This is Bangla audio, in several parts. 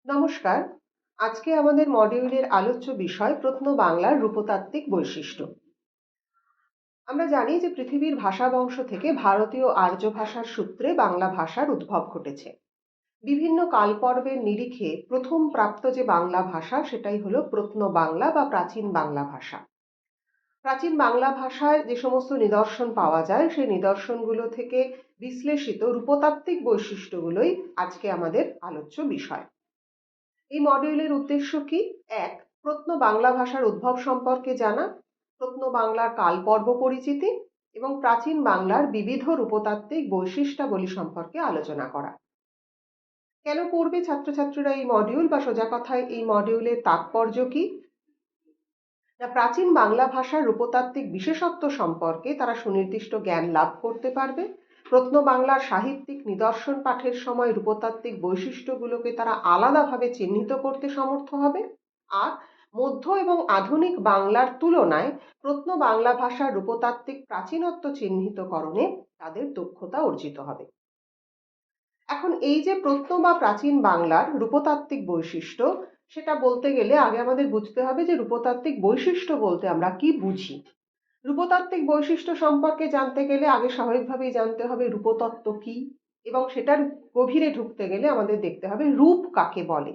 নমস্কার। আজকে আমাদের মডিউলের আলোচ্য বিষয় প্রত্নবাংলার রূপতাত্ত্বিক বৈশিষ্ট্য। আমরা জানি যে পৃথিবীর ভাষা বংশ থেকে ভারতীয় আর্য ভাষার সূত্রে বাংলা ভাষার উদ্ভব ঘটেছে। বিভিন্ন কালপর্বের নিরিখে প্রথম প্রাপ্ত যে বাংলা ভাষা সেটাই হলো প্রত্নবাংলা বা প্রাচীন বাংলা ভাষা। প্রাচীন বাংলা ভাষায় যে সমস্ত নিদর্শন পাওয়া যায় সেই নিদর্শনগুলো থেকে বিশ্লেষিত রূপতাত্ত্বিক বৈশিষ্ট্যগুলোই আজকে আমাদের আলোচ্য বিষয়। এই মডিউলের উদ্দেশ্য কি? এক, প্রত্ন বাংলা ভাষার উদ্ভব সম্পর্কে জানা, প্রত্ন বাংলার কালপর্ব পরিচিতি এবং প্রাচীন বাংলার বিবিধ রূপতাত্ত্বিক বৈশিষ্ট্যাবলী সম্পর্কে আলোচনা করা। কেন পড়বে ছাত্রছাত্রীরা এই মডিউল, বা সোজা কথায় এই মডিউলের তাৎপর্য কি? না, প্রাচীন বাংলা ভাষার রূপতাত্ত্বিক বিশেষত্ব সম্পর্কে তারা সুনির্দিষ্ট জ্ঞান লাভ করতে পারবে। প্রত্ন বাংলার সাহিত্যিক নিদর্শন পাঠের সময় রূপতাত্ত্বিক বৈশিষ্ট্যগুলোকে তারা আলাদাভাবে চিহ্নিত করতে সমর্থ হবে। আর মধ্য এবং আধুনিক বাংলার তুলনায় প্রত্ন বাংলা ভাষার রূপতাত্ত্বিক প্রাচীনত্ব চিহ্নিতকরণে তাদের দক্ষতা অর্জিত হবে। এখন এই যে প্রত্ন বা প্রাচীন বাংলার রূপতাত্ত্বিক বৈশিষ্ট্য, সেটা বলতে গেলে আগে আমাদের বুঝতে হবে যে রূপতাত্ত্বিক বৈশিষ্ট্য বলতে আমরা কি বুঝি। রূপতাত্ত্বিক বৈশিষ্ট্য সম্পর্কে জানতে গেলে আগে স্বাভাবিকভাবেই জানতে হবে রূপতত্ত্ব কি, এবং সেটার গভীরে ঢুকতে গেলে আমাদের দেখতে হবে রূপ কাকে বলে।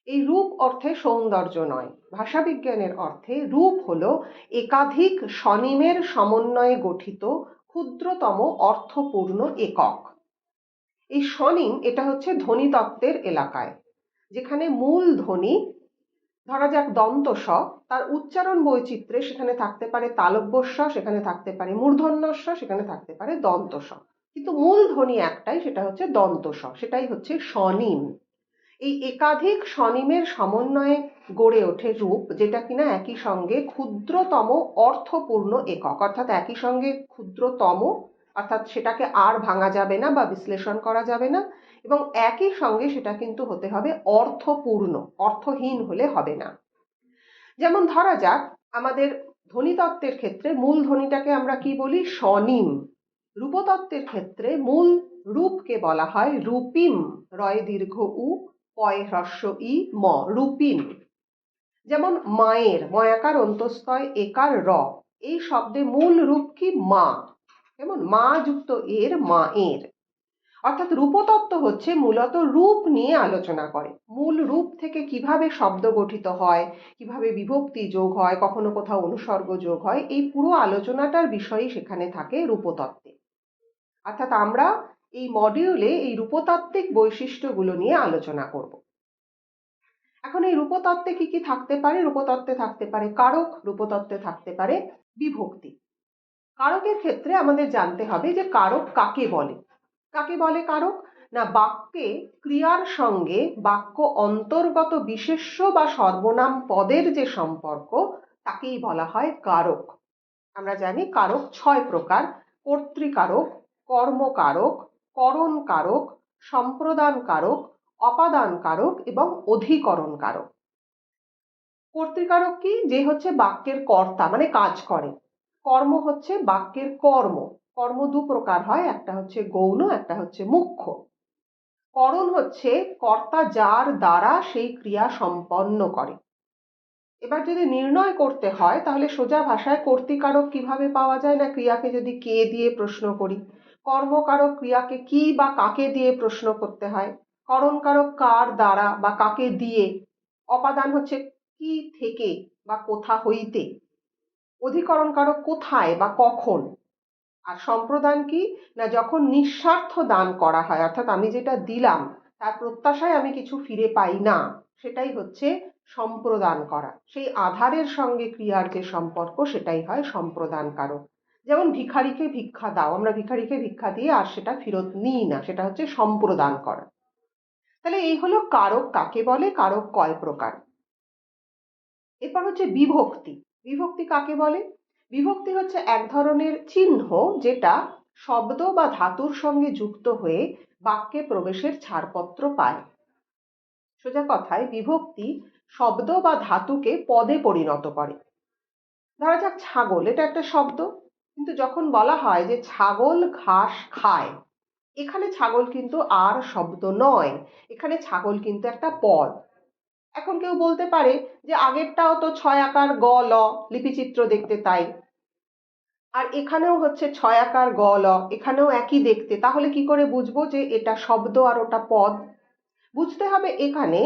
এই রূপ অর্থে সৌন্দর্য নয়, ভাষাবিজ্ঞানের অর্থে রূপ হলো একাধিক স্বনিমের সমন্বয়ে গঠিত ক্ষুদ্রতম অর্থপূর্ণ একক। এই স্বনিম এটা হচ্ছে ধ্বনিতত্ত্বের এলাকায়, যেখানে মূল ধ্বনি, ধরা যাক দন্ত স, তার উচ্চারণ বৈচিত্র্যে সেখানে থাকতে পারে তালব্য স, সেখানে থাকতে পারে মূর্ধন্য স, সেখানে থাকতে পারে দন্ত স, কিন্তু মূল ধ্বনি একটাই, সেটা হচ্ছে দন্ত স, সেটাই হচ্ছে স্বনিম। এই একাধিক স্বনিমের সমন্বয়ে গড়ে ওঠে রূপ, যেটা কিনা একই সঙ্গে ক্ষুদ্রতম অর্থপূর্ণ একক, অর্থাৎ একই সঙ্গে ক্ষুদ্রতম, অর্থাৎ সেটাকে আর ভাঙা যাবে না বা বিশ্লেষণ করা যাবে না, এবং একই সঙ্গে সেটা কিন্তু হতে হবে অর্থপূর্ণ, অর্থহীন হলে হবে না। যেমন ধরা যাক আমাদের ধ্বনিতত্ত্বের ক্ষেত্রে মূল ধ্বনিটাকে আমরা কি বলি? স্বনিম। রূপতত্ত্বের ক্ষেত্রে মূল রূপকে বলা হয় রূপিম, রয় দীর্ঘ উ, পয় হ্রস্ব ই, ম, রূপিম। যেমন মায়ের, ময়াকার অন্তস্তয় একার র, এই শব্দে মূল রূপ কি? মা। যেমন মা যুক্ত এর, মা এর। অর্থাৎ রূপতত্ত্ব হচ্ছে মূলত রূপ নিয়ে আলোচনা করে। মূল রূপ থেকে কিভাবে শব্দ গঠিত হয়, কিভাবে বিভক্তি যোগ হয়, কখনো কোথাও অনুসর্গ যোগ হয়, এই পুরো আলোচনাটার বিষয়ই সেখানে থাকে রূপতত্ত্বে। অর্থাৎ আমরা এই মডিউলে এই রূপতাত্ত্বিক বৈশিষ্ট্যগুলো নিয়ে আলোচনা করব। এখন এই রূপতত্ত্বে কি কি থাকতে পারে? রূপতত্ত্বে থাকতে পারে কারক, রূপতত্ত্বে থাকতে পারে বিভক্তি। কারকের ক্ষেত্রে আমাদের জানতে হবে যে কারক কাকে বলে। কাকে বলে কারক? না, বাক্যে ক্রিয়ার সঙ্গে বাক্য অন্তর্গত বিশেষ্য বা সর্বনাম পদের যে সম্পর্ক, তাকেই বলা হয় কারক। আমরা জানি কারক 6 প্রকার: কর্তৃকারক, কর্মকারক, করণ কারক, সম্প্রদান কারক, অপাদান কারক এবং অধিকরণ কারক। কর্তৃকারক কি? যে হচ্ছে বাক্যের কর্তা, মানে কাজ করে। কর্ম হচ্ছে বাক্যের কর্ম। কর্ম 2 প্রকার হয়, একটা হচ্ছে গৌণ, একটা হচ্ছে মুখ্য। করণ হচ্ছে কর্তা যার দ্বারা সেই ক্রিয়া সম্পন্ন করে। এবার যদি নির্ণয় করতে হয় তাহলে সোজা ভাষায় কর্তৃকারক কিভাবে পাওয়া যায়? না, ক্রিয়াকে যদি কে দিয়ে প্রশ্ন করি। কর্মকারক ক্রিয়াকে কি বা কাকে দিয়ে প্রশ্ন করতে হয়। করণকারক কার দ্বারা বা কাকে দিয়ে। অপাদান হচ্ছে কি থেকে বা কোথা হইতে। অধিকরণ কারক কোথায় বা কখন। আর সম্প্রদান কি? না, যখন নিঃস্বার্থ দান করা হয়, অর্থাৎ আমি যেটা দিলাম তার প্রত্যাশায় আমি কিছু ফিরে পাই না, সেটাই হচ্ছে সম্প্রদান করা। সেই আধারের সঙ্গে ক্রিয়ার যে সম্পর্ক, সেটাই হয় সম্প্রদান কারক। যেমন ভিখারিকে ভিক্ষা দাও, আমরা ভিখারিকে ভিক্ষা দিয়ে আর সেটা ফেরত নিই না, সেটা হচ্ছে সম্প্রদান করা। তাহলে এই হলো কারক কাকে বলে, কারক কয় প্রকার। এরপর হচ্ছে বিভক্তি। বিভক্তি কাকে বলে? বিভক্তি হচ্ছে এক ধরনের চিহ্ন যেটা শব্দ বা ধাতুর সঙ্গে যুক্ত হয়ে বাক্যে প্রবেশের ছাড়পত্র পায়। সোজা কথায় বিভক্তি শব্দ বা ধাতুকে পদে পরিণত করে। ধরা যাক ছাগল, এটা একটা শব্দ, কিন্তু যখন বলা হয় যে ছাগল ঘাস খায়, এখানে ছাগল কিন্তু আর শব্দ নয়, এখানে ছাগল কিন্তু একটা পদ। এখন কেউ বলতে পারে যে আগেরটাও তো ৬ আকার গ ল লিপিচিত্র দেখতে তাই, আর এখানেও হচ্ছে ৬ আকার গ ল, এখানেও একই দেখতে, তাহলে কি করে বুঝবো যে এটা শব্দ আর ওটা পদ? বুঝতে হবে এখানে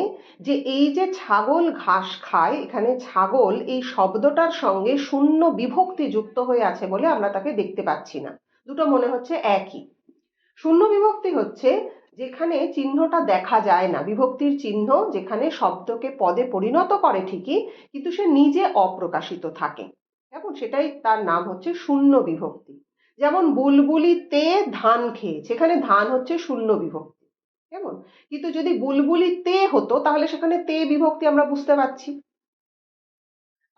যে এই যে ছাগল ঘাস খায়, এখানে ছাগল এই শব্দটার সঙ্গে শূন্য বিভক্তি যুক্ত হয়ে আছে বলে আমরা তাকে দেখতে পাচ্ছি না, দুটো মনে হচ্ছে একই। শূন্য বিভক্তি হচ্ছে যেখানে চিহ্নটা দেখা যায় না, বিভক্তির চিহ্ন যেখানে শব্দকে পদে পরিণত করে ঠিকই, কিন্তু সে নিজে অপ্রকাশিত থাকে, কেমন, সেটাই তার নাম হচ্ছে শূন্য বিভক্তি। যেমন বুলবুলিতে ধান খেয়েছে, এখানে ধান হচ্ছে শূন্য বিভক্তি, কেমন, কিন্তু যদি বুলবুলিতে হতো তাহলে সেখানে তে বিভক্তি আমরা বুঝতে পারছি।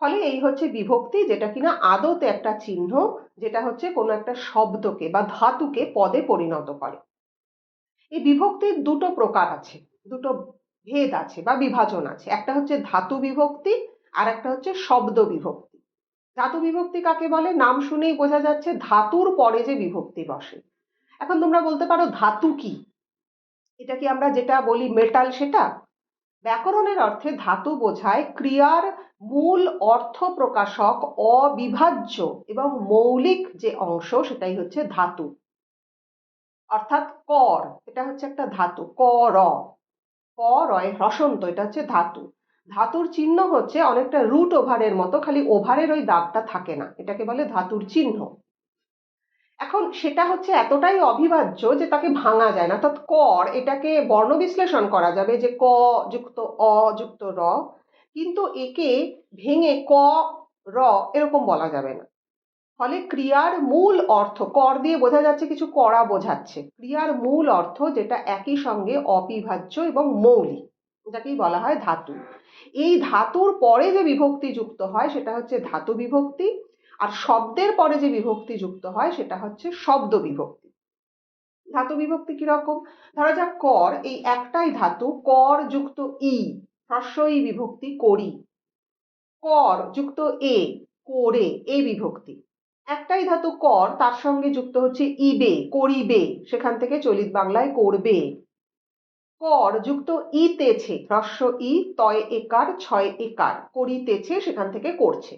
ফলে এই হচ্ছে বিভক্তি, যেটা কিনা আদতে একটা চিহ্ন, যেটা হচ্ছে কোনো একটা শব্দকে বা ধাতুকে পদে পরিণত করে। এই বিভক্তির দুটো প্রকার আছে, দুটো ভেদ আছে বা বিভাজন আছে। একটা হচ্ছে ধাতু বিভক্তি, আর একটা হচ্ছে শব্দ বিভক্তি। ধাতু বিভক্তি কাকে বলে? নাম শুনেই বোঝা যাচ্ছে ধাতুর পরে যে বিভক্তি বসে। এখন তোমরা বলতে পারো ধাতু কি? এটা কি আমরা যেটা বলি মেটাল সেটা? ব্যাকরণের অর্থে ধাতু বোঝায় ক্রিয়ার মূল অর্থ প্রকাশক অবিভাজ্য এবং মৌলিক যে অংশ, সেটাই হচ্ছে ধাতু। অর্থাৎ কর, এটা হচ্ছে একটা ধাতু, ক র, ক রয় হ্রস্বন্ত, এটা হচ্ছে ধাতু। ধাতুর চিহ্ন হচ্ছে অনেকটা রুট ওভারের মতো, খালি ওভারের ওই দাগটা থাকে না, এটাকে বলে ধাতুর চিহ্ন। এখন সেটা হচ্ছে এতটাই অবিভাজ্য যে তাকে ভাঙা যায় না, অর্থাৎ কর এটাকে বর্ণ বিশ্লেষণ করা যাবে যে ক যুক্ত অ যুক্ত র, কিন্তু একে ভেঙে ক র এরকম বলা যাবে না। ফলে ক্রিয়ার মূল অর্থ, কর দিয়ে বোঝা যাচ্ছে কিছু করা বোঝাচ্ছে, ক্রিয়ার মূল অর্থ যেটা একই সঙ্গে অবিভাজ্য এবং মৌলিক, এটাকেই বলা হয় ধাতু। এই ধাতুর পরে যে বিভক্তি যুক্ত হয় সেটা হচ্ছে ধাতু বিভক্তি, আর শব্দের পরে যে বিভক্তি যুক্ত হয় সেটা হচ্ছে শব্দ বিভক্তি। ধাতু বিভক্তি কিরকম? ধরা যাক কর, এই একটাই ধাতু, কর যুক্ত ই, হ্রস্ব ই বিভক্তি করি। কর যুক্ত এ, করে, এ বিভক্তি। একটাই ধাতু কর, তার সঙ্গে যুক্ত হচ্ছে ইবে, করিবে, সেখান থেকে চলিত বাংলায় করবে। কর যুক্ত ইতেছে, হ্রস্ব ই, তয় একার, ছয় একার, করিতেছে, সেখান থেকে করছে।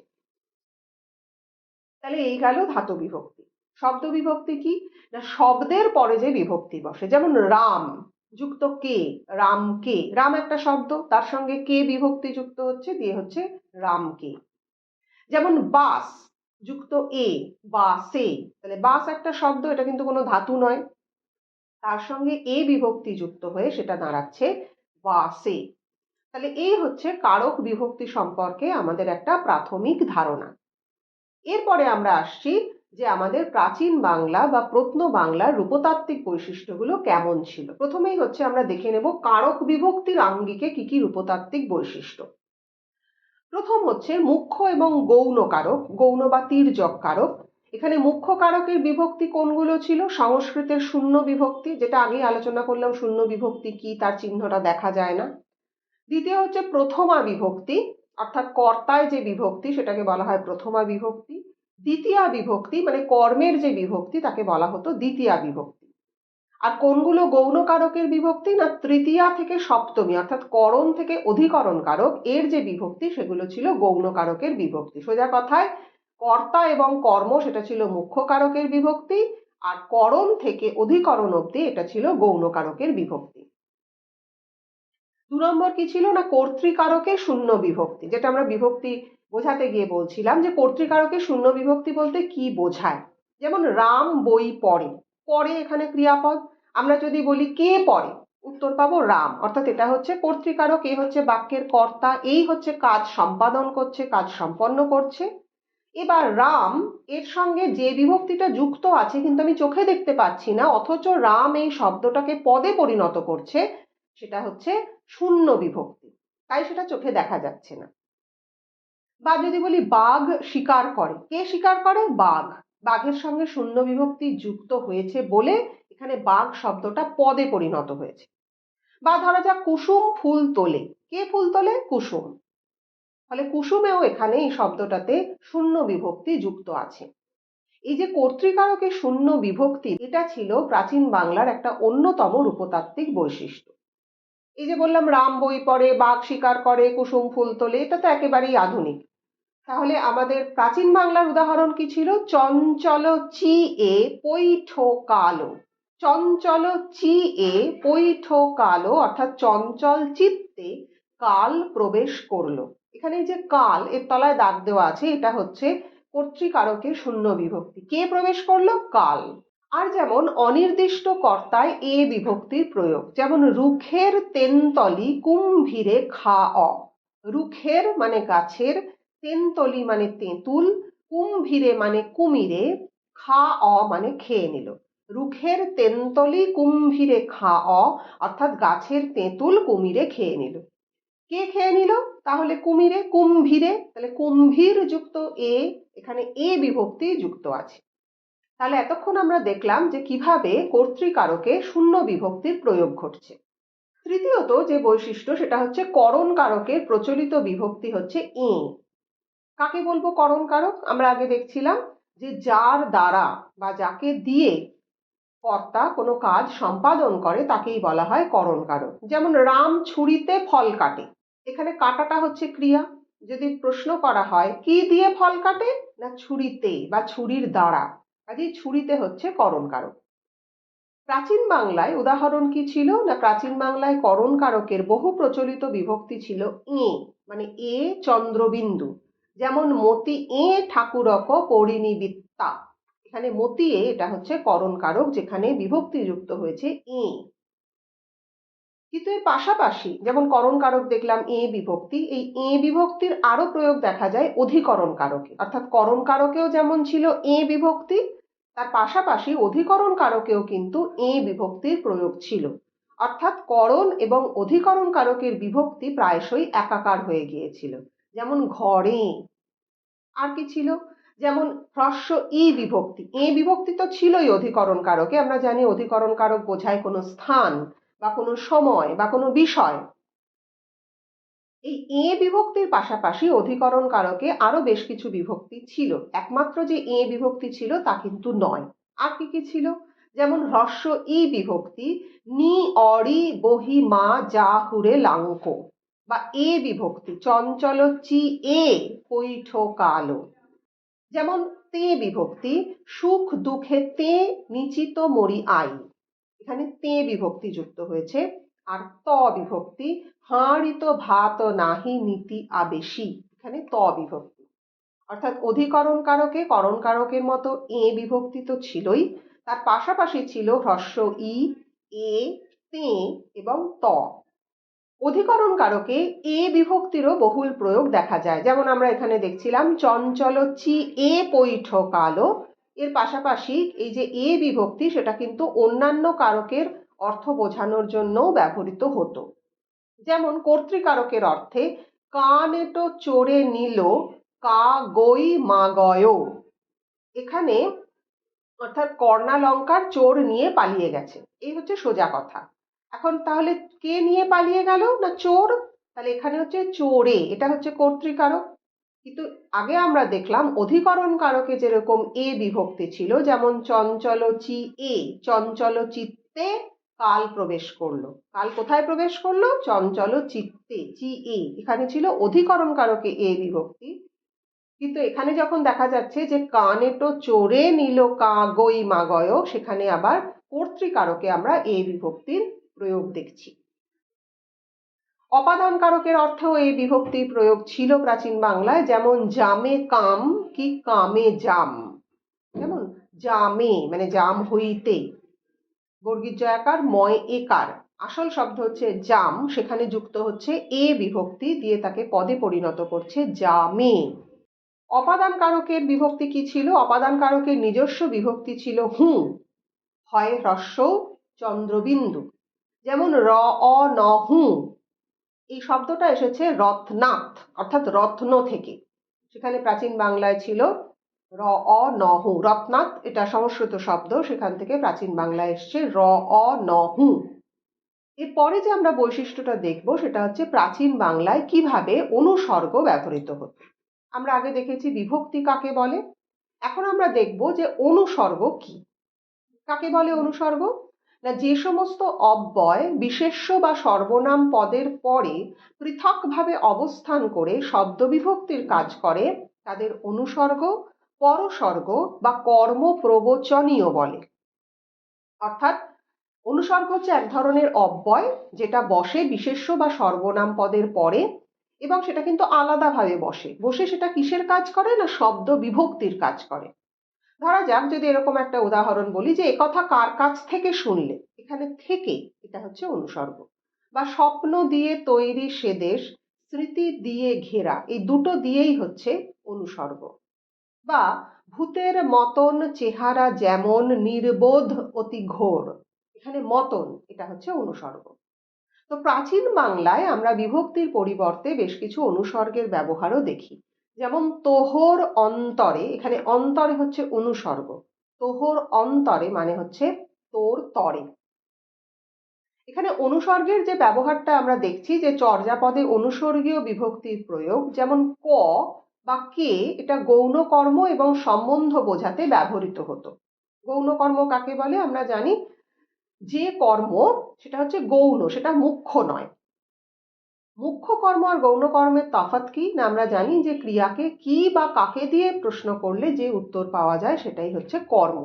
তাহলে এই গেল ধাতু বিভক্তি। শব্দ বিভক্তি কি? না শব্দের পরে যে বিভক্তি বসে, যেমন রাম যুক্ত কে, রামকে, রাম একটা শব্দ, তার সঙ্গে কে বিভক্তি যুক্ত হচ্ছে, দিয়ে হচ্ছে রামকে। যেমন বাস যুক্ত এ, বাসে, তাহলে বাস একটা শব্দ, এটা কিন্তু কোনো ধাতু নয়, তার সঙ্গে এ বিভক্তি যুক্ত হয়ে সেটা দাঁড়াচ্ছে বাসে। তাহলে এই হচ্ছে কারক বিভক্তি সম্পর্কে আমাদের একটা প্রাথমিক ধারণা। এরপরে আমরা আসছি যে আমাদের প্রাচীন বাংলা বা প্রত্ন বাংলার রূপতাত্ত্বিক বৈশিষ্ট্যগুলো কেমন ছিল। প্রথমেই হচ্ছে আমরা দেখে নেব কারক বিভক্তির আঙ্গিকে কি কি রূপতাত্ত্বিক বৈশিষ্ট্য। প্রথম হচ্ছে মুখ্য এবং গৌণ কারক, গৌণ বা তির্যক কারক। এখানে মুখ্য কারকের বিভক্তি কোনগুলো ছিল? সংস্কৃতের শূন্য বিভক্তি, যেটা আগেই আলোচনা করলাম, শূন্য বিভক্তি কি, তার চিহ্নটা দেখা যায় না। দ্বিতীয় হচ্ছে প্রথমা বিভক্তি, অর্থাৎ কর্তায় যে বিভক্তি সেটাকে বলা হয় প্রথমা বিভক্তি। দ্বিতীয়া বিভক্তি মানে কর্মের যে বিভক্তি তাকে বলা হতো দ্বিতীয়া বিভক্তি। আর কোনগুলো গৌণ কারকের বিভক্তি? না তৃতীয়া থেকে সপ্তমী, অর্থাৎ করণ থেকে অধিকরণ কারক এর যে বিভক্তি সেগুলো ছিল গৌণ কারকের বিভক্তি। সোজা কথায় কর্তা এবং কর্ম সেটা ছিল মুখ্য কারকের বিভক্তি, আর করণ থেকে অধিকরণ অবধি এটা ছিল গৌণ কারকের বিভক্তি। ২ নম্বর কি ছিল? না কর্তৃকারকে শূন্য বিভক্তি, যেটা আমরা বিভক্তি বোঝাতে গিয়ে বলছিলাম যে কর্তৃকারকে শূন্য বিভক্তি বলতে কি বোঝায়। যেমন রাম বই পড়ে, পড়ে এখানে ক্রিয়াপদ, আমরা যদি বলি কে পড়ে, উত্তর পাবো রাম, অর্থাৎ এটা হচ্ছে কর্তৃকারক, এ হচ্ছে বাক্যের কর্তা, এই হচ্ছে কাজ সম্পাদন করছে, কাজ সম্পন্ন করছে। এবার রাম এর সঙ্গে যে বিভক্তিটা যুক্ত আছে কিন্তু আমি চোখে দেখতে পাচ্ছি না, অথচ রাম এই শব্দটাকে পদে পরিণত করছে, সেটা হচ্ছে শূন্য বিভক্তি, তাই সেটা চোখে দেখা যাচ্ছে না। বা যদি বলি বাঘ শিকার করে, কে শিকার করে? বাঘ। বাঘের সঙ্গে শূন্য বিভক্তি যুক্ত হয়েছে বলে এখানে বাঘ শব্দটা পদে পরিণত হয়েছে। বা ধরা যাক কুসুম ফুল তোলে, কে ফুল তোলে? কুসুম। ফলে কুসুমেও এখানে এই শব্দটাতে শূন্য বিভক্তি যুক্ত আছে। এই যে কর্তৃকারকে শূন্য বিভক্তি, এটা ছিল প্রাচীন বাংলার একটা অন্যতম রূপতাত্ত্বিক বৈশিষ্ট্য। এই যে বললাম রাম বই পড়ে, বাঘ শিকার করে, কুসুম ফুল তোলে, এটা তো একেবারেই আধুনিক। তাহলে আমাদের প্রাচীন বাংলার উদাহরণ কি ছিল? চঞ্চল চিয়ে পৈঠ কালো। চঞ্চল চিয়ে পৈঠ কালো, অর্থাৎ চঞ্চল চিত্তে কাল প্রবেশ করলো। এখানে যে কাল এর তলায় দাগ দেওয়া আছে, এটা হচ্ছে কর্তৃকারকের শূন্য বিভক্তি। কে প্রবেশ করলো? কাল। আর যেমন অনির্দিষ্ট কর্তায় এ বিভক্তির প্রয়োগ, যেমন রুখের তেনতলি কুম্ভীরে খা অ। রুখের মানে গাছের, তেনতলি মানে তেঁতুল, কুম্ভীরে মানে কুমিরে, খা অ মানে খেয়ে নিল। রুখের তেনতলি কুম্ভীরে খা অ, অর্থাৎ গাছের তেঁতুল কুমিরে খেয়ে নিল। কে খেয়ে নিল? তাহলে কুমিরে, কুম্ভীরে, তাহলে কুম্ভীর যুক্ত এ, এখানে এ বিভক্তি যুক্ত আছে। তাহলে এতক্ষণ আমরা দেখলাম যে কিভাবে কর্তৃকারকে শূন্য বিভক্তির প্রয়োগ ঘটছে। তৃতীয়ত যে বৈশিষ্ট্য, সেটা হচ্ছে করণ কারকের প্রচলিত বিভক্তি হচ্ছে এ। কাকে বলবো করণ কারক? আমরা আগে দেখছিলাম যে যার দ্বারা বা যাকে দিয়ে কর্তা কোনো কাজ সম্পাদন করে তাকেই বলা হয় করণ কারক। যেমন রাম ছুরিতে ফল কাটে, এখানে কাটাটা হচ্ছে ক্রিয়া। যদি প্রশ্ন করা হয় কি দিয়ে ফল কাটে, না ছুরিতে বা ছুরির দ্বারা, কাজেই ছুরিতে হচ্ছে করণ কারক। প্রাচীন বাংলায় উদাহরণ কি ছিল? না প্রাচীন বাংলায় করণ কারকের বহু প্রচলিত বিভক্তি ছিল এ, মানে এ চন্দ্রবিন্দু। যেমন মতি এ ঠাকুরক করিনি বিদ্যা, এখানে মতি এ, এটা হচ্ছে করণ কারক যেখানে বিভক্তি যুক্ত হয়েছে এ। কিন্তু এর পাশাপাশি যেমন করণ কারক দেখলাম এ বিভক্তি, এই এ বিভক্তির আরো প্রয়োগ দেখা যায় অধিকরণ কারকে। অর্থাৎ করণ কারকেও যেমন ছিল এ বিভক্তি, তার পাশাপাশি অধিকরণ কারকেও কিন্তু এ বিভক্তির প্রয়োগ ছিল। অর্থাৎ করণ এবং অধিকরণ কারকের বিভক্তি প্রায়শই একাকার হয়ে গিয়েছিল। যেমন ঘরে। আর কি ছিল? যেমন হ্রস্ব ই বিভক্তি, এ বিভক্তি তো ছিলই অধিকরণ কারকে। আমরা জানি অধিকরণ কারক বোঝায় কোনো স্থান বা কোনো সময় বা কোনো বিষয়। এই এ বিভক্তির পাশাপাশি অধিকরণ কারকে আরো বেশ কিছু বিভক্তি ছিল, একমাত্র যে এ বিভক্তি ছিল তা কিন্তু নয়। আর কি কি ছিল? যেমন হ্রস্ব ই বিভক্তি, নি অরি বহি মা যা হুরে লাঙ্ক। বা এ বিভক্তি, চঞ্চল চি এ পৈঠ কালো। যেমন তে বিভক্তি, সুখ দুঃখে তে নিচিত মরি আই, এখানে তে বিভক্তি যুক্ত হয়েছে। আর ত বিভক্তি, হাঁড়িত ভাত নাহি নীতি আবেশী, এখানে ত বিভক্তি। অর্থাৎ অধিকরণ কারকে করণ কারকের মতো এ বিভক্তি তো ছিলই, তার পাশাপাশি ছিল হ্রস্ব ই, এ, তে এবং ত। অধিকরণ কারকে এ বিভক্তিরও বহুল প্রয়োগ দেখা যায়। যেমন আমরা এখানে দেখছিলাম চঞ্চল চি এ পৈঠ কালো, এর পাশাপাশি এই যে এ বিভক্তি, সেটা কিন্তু অন্যান্য কারকের অর্থ বোঝানোর জন্যও ব্যবহৃত হতো। যেমন কর্তৃকারকের অর্থে কানেটো চড়ে নিল কা গই মা গয়, এখানে অর্থাৎ কর্ণালঙ্কার চোর নিয়ে পালিয়ে গেছে, এই হচ্ছে সোজা কথা। এখন তাহলে কে নিয়ে পালিয়ে গেল? না চোর। তাহলে এখানে হচ্ছে চোরে, এটা হচ্ছে কর্তৃকারক। কিন্তু আগে আমরা দেখলাম অধিকরণ কারকে যেরকম এ বিভক্তি ছিল, যেমন চঞ্চল চি এ, চঞ্চল চিত্তে কাল প্রবেশ করলো। কাল কোথায় প্রবেশ করলো? চঞ্চল চিত্তে, চি এ, এখানে ছিল অধিকরণ কারকে এ বিভক্তি। কিন্তু এখানে যখন দেখা যাচ্ছে যে কানেটো চোরে নিল কা গই মা গয়, সেখানে আবার কর্তৃকারকে আমরা এ বিভক্তির প্রয়োগ দেখছি। অপাদান কারকের অর্থেও এই বিভক্তির প্রয়োগ ছিল প্রাচীন বাংলায়। যেমন জামে কাম কি কামে জাম, যেমন জামে মানে জাম হইতে, বর্গীর জয়াকার ময় একার, আসল শব্দ হচ্ছে জাম, সেখানে যুক্ত হচ্ছে এ বিভক্তি দিয়ে তাকে পদে পরিণত করছে জামে। অপাদান কারকের বিভক্তি কি ছিল? অপাদান কারকের নিজস্ব বিভক্তি ছিল হু, হয় হ্রস্ব চন্দ্রবিন্দু। যেমন র অ ন হু, এই শব্দটা এসেছে রত্নাথ অর্থাৎ রত্ন থেকে। সেখানে প্রাচীন বাংলায় ছিল র অ ন হু। রত্নাৎ এটা সংস্কৃত শব্দ, সেখান থেকে প্রাচীন বাংলায় এসছে র অ ন হু। এরপরে যে আমরা বৈশিষ্ট্যটা দেখব সেটা হচ্ছে প্রাচীন বাংলায় কিভাবে অনুসর্গ ব্যবহৃত হতো। আমরা আগে দেখেছি বিভক্তি কাকে বলে, এখন আমরা দেখব যে অনুসর্গ কি। কাকে বলে অনুসর্গ? না, যে সমস্ত অব্যয় বিশেষ্য বা সর্বনাম পদের পরে পৃথকভাবে অবস্থান করে শব্দ বিভক্তির কাজ করে তাদের অনুসর্গ, পরসর্গ বা কর্মপ্রবচনীয় বলে। অর্থাৎ অনুসর্গ হচ্ছে এক ধরনের অব্যয় যেটা বসে বিশেষ্য বা সর্বনাম পদের পরে, এবং সেটা কিন্তু আলাদাভাবে বসে সেটা কিসের কাজ করে? না, শব্দ বিভক্তির কাজ করে। ধরা যাক, যদি এরকম একটা উদাহরণ বলি যে একথা কার কাছ থেকে শুনলে, এখানে থেকে এটা হচ্ছে অনুসর্গ। বা স্বপ্ন দিয়ে তৈরি সে দেশ স্মৃতি দিয়ে ঘেরা, এই দুটো দিয়েই হচ্ছে অনুসর্গ। বা ভূতের মতন চেহারা যেমন নির্বোধ অতি ঘোর, এখানে মতন এটা হচ্ছে অনুসর্গ। তো প্রাচীন বাংলায় আমরা বিভক্তির পরিবর্তে বেশ কিছু অনুসর্গের ব্যবহারও দেখি। যেমন তোহর অন্তরে, এখানে অন্তরে হচ্ছে অনুসর্গ। তোহর অন্তরে মানে হচ্ছে তোর তরে। এখানে অনুসর্গের যে ব্যবহারটা আমরা দেখছি, যে চর্যাপদে অনুসর্গীয় বিভক্তির প্রয়োগ, যেমন ক বা কে, এটা গৌণ কর্ম এবং সম্বন্ধ বোঝাতে ব্যবহৃত হতো। গৌণ কর্ম কাকে বলে? আমরা জানি যে কর্ম সেটা হচ্ছে গৌণ, সেটা মুখ্য নয়। মুখ্য কর্ম আর গৌণ কর্মের তফাৎ কি? না, আমরা জানি যে ক্রিয়াকে কি বা কাকে দিয়ে প্রশ্ন করলে যে উত্তর পাওয়া যায় সেটাই হচ্ছে কর্ম।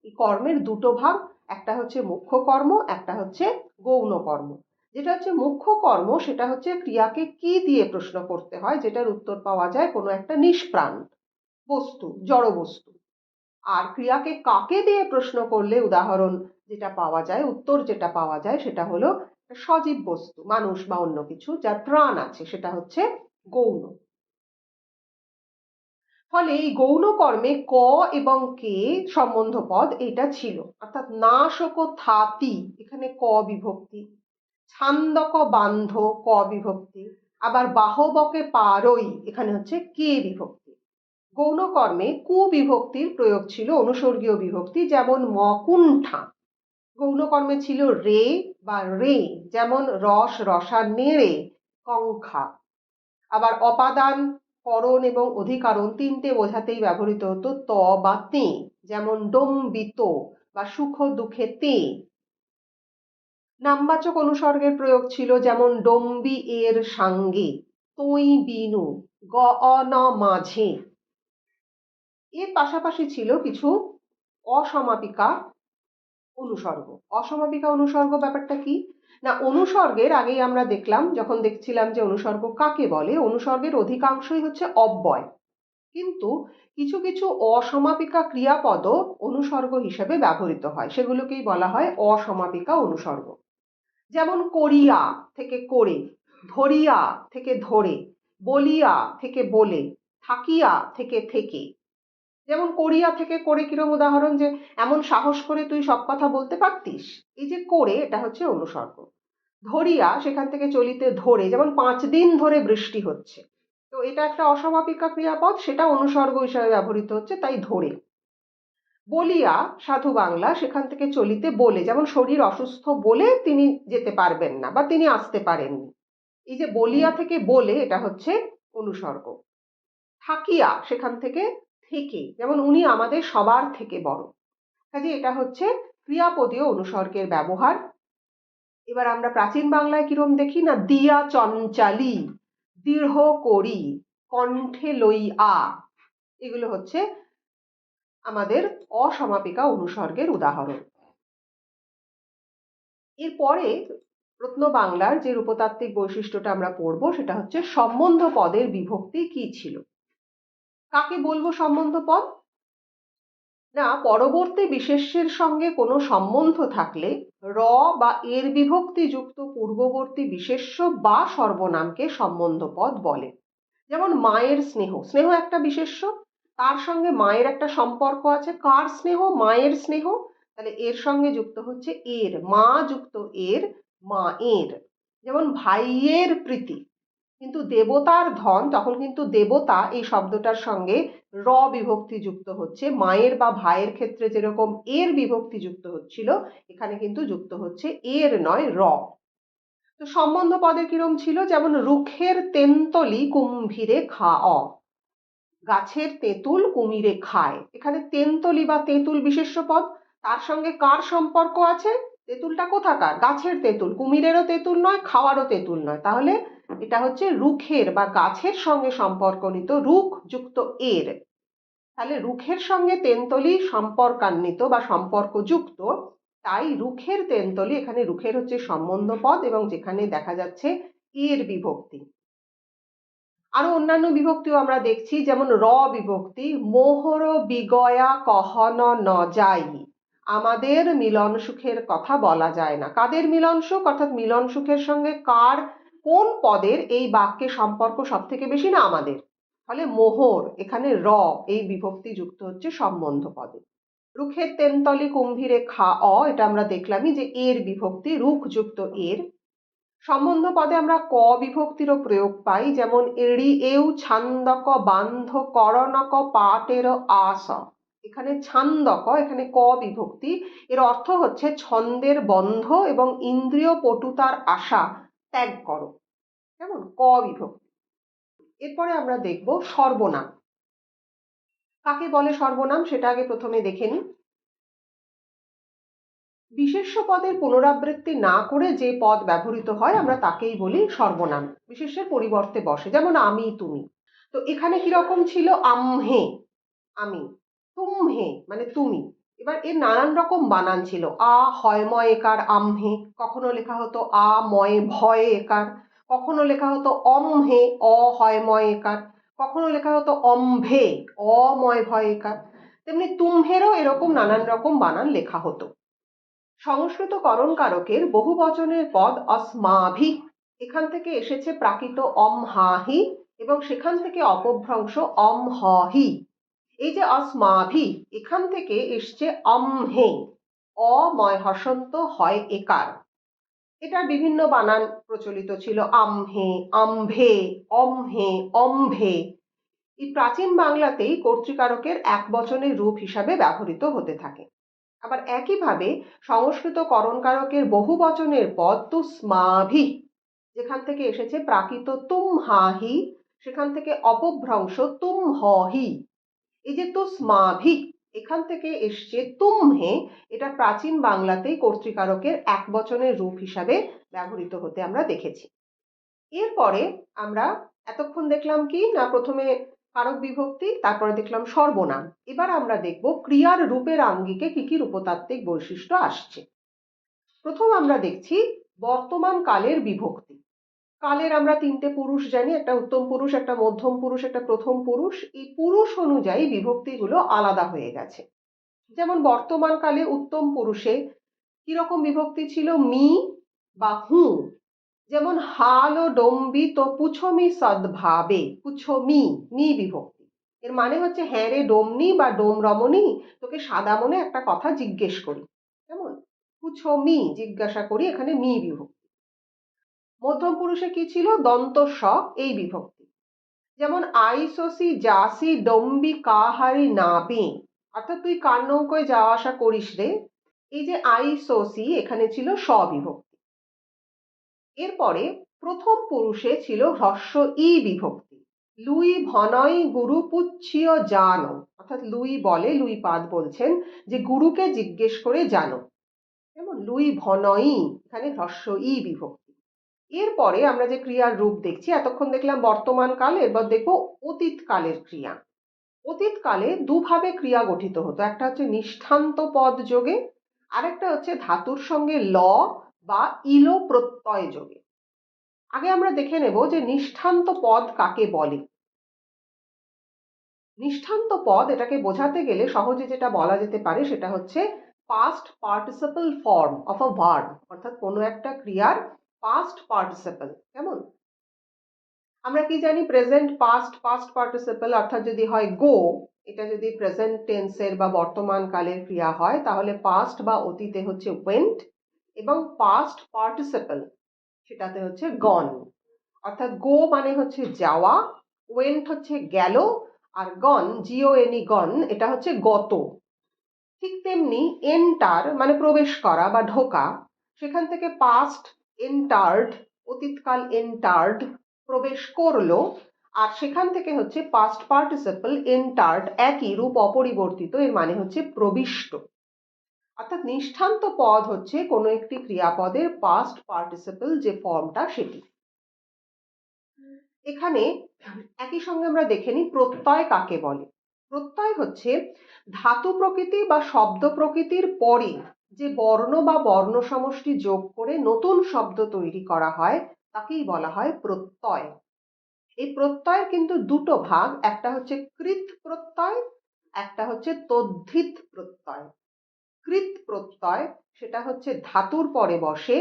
এই কর্মের দুটো ভাগ, একটা হচ্ছে মুখ্য কর্ম, একটা হচ্ছে গৌণ কর্ম। যেটা হচ্ছে মুখ্য কর্ম সেটা হচ্ছে ক্রিয়াকে কি দিয়ে প্রশ্ন করতে হয়, যেটার উত্তর পাওয়া যায় কোনো একটা নিষ্প্রাণ বস্তু, জড় বস্তু। আর ক্রিয়াকে কাকে দিয়ে প্রশ্ন করলে উদাহরণ যেটা পাওয়া যায়, উত্তর যেটা পাওয়া যায়, সেটা হলো সজীব বস্তু, মানুষ বা অন্য কিছু যার প্রাণ আছে, সেটা হচ্ছে গৌণ। ফলে এই গৌণ কর্মে ক এবং কে সম্বন্ধ পদ এটা ছিল। অর্থাৎ নাশক থাতি, এখানে ক বিভক্তি। ছান্দক বান্ধ, ক বিভক্তি। আবার বাহবকে পারই, এখানে হচ্ছে কে বিভক্তি। গৌণ কর্মে কু বিভক্তির প্রয়োগ ছিল, অনুসর্গীয় বিভক্তি, যেমন মকুণ্ঠা। গৌণ কর্মে ছিল রে বা রে, যেমন রস রসা নেড়ে কঙ্খা। আবার অপাদান, করণ এবং অধিকারণ তিনটে বোঝাতেই ব্যবহৃত হতো ত বা তে, যেমন ডম্বিত বা সুখ দুঃখে তে। নামবাচক অনুসর্গের প্রয়োগ ছিল, যেমন ডম্বি এর সাঙ্গে, তৈ বিনু, গ অ ন মাঝে। এর পাশাপাশি ছিল কিছু অসমাপিকা অনুসর্গ। অসমাপিকা অনুসর্গ ব্যাপারটা কি? না, অনুসর্গের আগেই আমরা দেখলাম, যখন দেখছিলাম যে অনুসর্গ কাকে বলে, অনুসর্গের অধিকাংশই হচ্ছে অব্যয়, কিন্তু কিছু কিছু অসমাপিকা ক্রিয়াপদও অনুসর্গ হিসেবে ব্যবহৃত হয়, সেগুলোকেই বলা হয় অসমাপিকা অনুসর্গ। যেমন করিয়া থেকে করে, ধরিয়া থেকে ধরে, বলিয়া থেকে বলে, থাকিয়া থেকে থেকে। যেমন করিয়া থেকে করে, কিরম উদাহরণ, যে এমন সাহস করে তুই সব কথা বলতে পারতিস, এই যে করে, এটা হচ্ছে অনুসর্গ। ধরিয়া, সেখান থেকে চলিতে ধরে, যেমন 5 দিন ধরে বৃষ্টি হচ্ছে, তো এটা একটা অসমাপিকা ক্রিয়াপদ, সেটা অনুসর্গ হিসাবে ব্যবহৃত হচ্ছে, তাই ধরে। বলিয়া, সাধু বাংলা, সেখান থেকে চলিতে বলে, যেমন শরীর অসুস্থ বলে তিনি যেতে পারবেন না বা তিনি আসতে পারেননি, এই যে বলিয়া থেকে বলে, এটা হচ্ছে অনুসর্গ। থাকিয়া, সেখান থেকে থেকে, যেমন উনি আমাদের সবার থেকে বড়। কাজে এটা হচ্ছে ক্রিয়াপদীয় অনুসর্গের ব্যবহার। এবার আমরা প্রাচীন বাংলায় কিরম দেখি, না, দিয়া চঞ্চালি, দৃঢ় করি, কণ্ঠে লইয়া, এগুলো হচ্ছে আমাদের অসমাপিকা অনুসর্গের উদাহরণ। এরপরে প্রত্ন বাংলার যে রূপতাত্ত্বিক বৈশিষ্ট্যটা আমরা পড়বো, সেটা হচ্ছে সম্বন্ধ পদের বিভক্তি কি ছিল। কাকে বলবো সম্বন্ধ পদ? না, পরবর্তী বিশেষ্যের সঙ্গে কোনো সম্বন্ধ থাকলে র বা এর বিভক্তি যুক্ত পূর্ববর্তী বিশেষ্য বা সর্বনামকে সম্বন্ধ পদ বলে। যেমন মায়ের স্নেহ, স্নেহ একটা বিশেষ্য, তার সঙ্গে মায়ের একটা সম্পর্ক আছে। কার স্নেহ? মায়ের স্নেহ, তাহলে এর সঙ্গে যুক্ত হচ্ছে এর, মা যুক্ত এর, মা এর। যেমন ভাইয়ের প্রীতি, কিন্তু দেবতার ধন, তখন কিন্তু দেবতা এই শব্দটার সঙ্গে র বিভক্তি যুক্ত হচ্ছে। মায়ের বা ভাইয়ের ক্ষেত্রে যেরকম এর বিভক্তি যুক্ত হচ্ছিল, এখানে কিন্তু যুক্ত হচ্ছে এর নয় র। তো সম্বন্ধ পদে কিরম ছিল, যেমন রুখের তেন্তলি কুম্ভীরে খাও, গাছের তেঁতুল কুমিরে খায়। এখানে তেন্তলি বা তেঁতুল বিশেষ্য পদ, তার সঙ্গে কার সম্পর্ক আছে? তেঁতুলটা কোথাকার? গাছের তেঁতুল, কুমিরেরও তেঁতুল নয়, খাওয়ারও তেঁতুল নয়। তাহলে এটা হচ্ছে রুখের বা গাছের সঙ্গে সম্পর্কনিত, রুখ যুক্ত এর। তাহলে রুখের সঙ্গে তেন্তলি সম্পর্কান্বিত বা সম্পর্কযুক্ত, তাই রুখের তেন্তলি, এখানে রুখের হচ্ছে সম্বন্ধ পদ এবং যেখানে দেখা যাচ্ছে এর বিভক্তি। আরো অন্যান্য বিভক্তিও আমরা দেখছি, যেমন র বিভক্তি, মোহর বিগয়া কহন ন যাই, আমাদের মিলন সুখের কথা বলা যায় না। কাদের মিলন সুখ, অর্থাৎ মিলন সুখের সঙ্গে কার, কোন পদের এই বাক্যে সম্পর্ক সব থেকে বেশি? না আমাদের। ফলে মোহর, এখানে র এই বিভক্তি যুক্ত হচ্ছে সম্বন্ধ পদে। রুখের তেন্তলি কুম্ভীরে খা অ, এটা আমরা দেখলামই যে এর বিভক্তি, রুখ যুক্ত এর। সম্বন্ধ পদে আমরা ক বিভক্তিরও প্রয়োগ পাই, যেমন এড়ি এউ ছান্দক বান্ধ করণক পাটের আস। এখানে ছান্দক, এখানে ক বিভক্তি, এর অর্থ হচ্ছে ছন্দের বন্ধ এবং ইন্দ্রিয় পটুতার আশা ত্যাগ করো। কেমন? ক বিভক্তি। এরপরে আমরা দেখব সর্বনাম। কাকে বলে সর্বনাম, সেটা আগে প্রথমে দেখে নিই। বিশেষ্য পদের পুনরাবৃত্তি না করে যে পদ ব্যবহৃত হয় আমরা তাকেই বলি সর্বনাম, বিশেষ্যের পরিবর্তে বসে। যেমন আমি, তুমি। তো এখানে কিরকম ছিল? আমহে, আমি, তুমহে মানে তুমি। এবার এর নানান রকম বানান ছিল। আ হয়ময় একার আমহে, কখনো লেখা হতো আ ময় ভয় একার, কখনো লেখা হতো অমহে অ হয়ময় একার, কখনো লেখা হতো অম্ভে অময় ভয় একার। তেমনি তুমহেরও এরকম নানান রকম বানান লেখা হতো। সংস্কৃত করণকারকের বহু বচনের পদ অস্মাভি, এখান থেকে এসেছে প্রাকৃত অমহাহি এবং সেখান থেকে অপভ্রংশ অমহি। এই যে অস্মাভি, এখান থেকে এসছে অমহে, অময় হসন্ত হয় একার। এটার বিভিন্ন বানান প্রচলিত ছিল, আমহে, আম্ভে, অমহে, অম্ভে। এই প্রাচীন বাংলাতেই কর্তৃকারকের এক বচনের রূপ হিসাবে ব্যবহৃত হতে থাকে। আবার একইভাবে সংস্কৃত করণকারকের বহু বচনের পদ তুস্মাভি, যেখান থেকে এসেছে প্রাকৃত তুম হাহি, সেখান থেকে অপভ্রংশ তুম হহি। এই যে তুস্মাভি, এখান থেকে এসছে তুমহে, এটা প্রাচীন বাংলাতেই কর্তৃকারকের এক বচনের রূপ হিসাবে ব্যবহৃত হতে আমরা দেখেছি। এরপরে আমরা এতক্ষণ দেখলাম কি না, প্রথমে কারক বিভক্তি, তারপরে দেখলাম সর্বনাম। এবার আমরা দেখব ক্রিয়ার রূপের আঙ্গিকে কি কি রূপতাত্ত্বিক বৈশিষ্ট্য আসছে। প্রথম আমরা দেখছি বর্তমান কালের বিভক্তি। কালের আমরা তিনটে পুরুষ জানি, একটা উত্তম পুরুষ, একটা মধ্যম পুরুষ, একটা প্রথম পুরুষ। এই পুরুষ অনুযায়ী বিভক্তিগুলো আলাদা হয়ে গেছে। যেমন বর্তমান কালে উত্তম পুরুষে কিরকম বিভক্তি ছিল? মি বা হু। যেমন হাল ও ডম্বি তো পুছমি সদ্ভাবে, পুছমি, মি বিভক্তি। এর মানে হচ্ছে হ্যাঁ রে ডোমনি বা ডোম রমণী, তোকে সাদা মনে একটা কথা জিজ্ঞেস করি। কেমন? পুছমি, জিজ্ঞাসা করি, এখানে মি বিভক্তি। মধ্যম পুরুষে কি ছিল? দন্ত স, এই বিভক্তি। যেমন আইসোসি জাসি ডম্বি কাহারি নাবে, অর্থাৎ তুই কার নৌকোয় যাওয়া আসা করিস রে। এই যে আইসোসি, এখানে ছিল স বিভক্তি। এরপরে প্রথম পুরুষে ছিল হ্রস্ব ই বিভক্তি। লুই ভনয় গুরু পুচ্ছিয় জানো, অর্থাৎ লুই বলে, লুই পাদ বলছেন যে গুরুকে জিজ্ঞেস করে জানো। যেমন লুই ভনয়ই, এখানে হ্রস্ব ই বিভক্তি। এরপরে আমরা যে ক্রিয়ার রূপ দেখছি, এতক্ষণ দেখলাম বর্তমান কাল, এরপর দেখবো অতীত কালের ক্রিয়া। অতীতকালে দুভাবে ক্রিয়া গঠিত হতো, একটা হচ্ছে নিষ্ঠান্ত পদ যোগে, আরেকটা হচ্ছে ধাতুর সঙ্গে ল বা ইলো প্রত্যয় যোগে। আগে আমরা দেখে নেব যে নিষ্ঠান্ত পদ কাকে বলে। নিষ্ঠান্ত পদ, এটাকে বোঝাতে গেলে সহজে যেটা বলা যেতে পারে সেটা হচ্ছে past participle form of a verb, অর্থাৎ কোনো একটা ক্রিয়ার পাস্ট পার্টিসিপল। কেমন? আমরা কি জানি? প্রেজেন্ট, পাস্ট, পাস্ট পার্টিসিপল, অর্থাৎ যদি হয় গো, এটা যদি প্রেজেন্ট টেন্সের বা বর্তমান কালের ক্রিয়া হয় তাহলে পাস্ট বা অতীতে হচ্ছে ওয়েন্ট এবং পাস্ট পার্টিসিপল সেটাতে হচ্ছে গন। অর্থাৎ গো মানে হচ্ছে যাওয়া, ওয়েন্ট হচ্ছে গেল, আর গন GONE গন এটা হচ্ছে গত। ঠিক তেমনি এন্টার মানে প্রবেশ করা বা ঢোকা, সেখান থেকে পাস্ট এন্টার্ড, অতীতকাল এন্টার্ড প্রবেশ করলো, আর সেখান থেকে হচ্ছে পাস্ট পার্টিসিপল এন্টার্ড একই রূপ অপরিবর্তিত, এর মানে হচ্ছে প্রবিষ্ট। অর্থাৎ নিষ্ঠান্ত পদ হচ্ছে কোনো একটি ক্রিয়াপদের পাস্ট পার্টিসিপল যে ফর্মটা সেটি। এখানে একই সঙ্গে আমরা দেখে নিই প্রত্যয় কাকে বলে। প্রত্যয় হচ্ছে ধাতু প্রকৃতি বা শব্দ প্রকৃতির পরে যে বর্ণ বা বর্ণ সমষ্টি যোগ করে নতুন শব্দ তৈরি করা হয় তাকেই বলা হয় প্রত্যয়। এই প্রত্যয়ের কিন্তু দুটো ভাগ, একটা হচ্ছে কৃৎ প্রত্যয়, একটা হচ্ছে তদ্ধিত প্রত্যয়। কৃৎ প্রত্যয় সেটা হচ্ছে ধাতুর পরে বসে,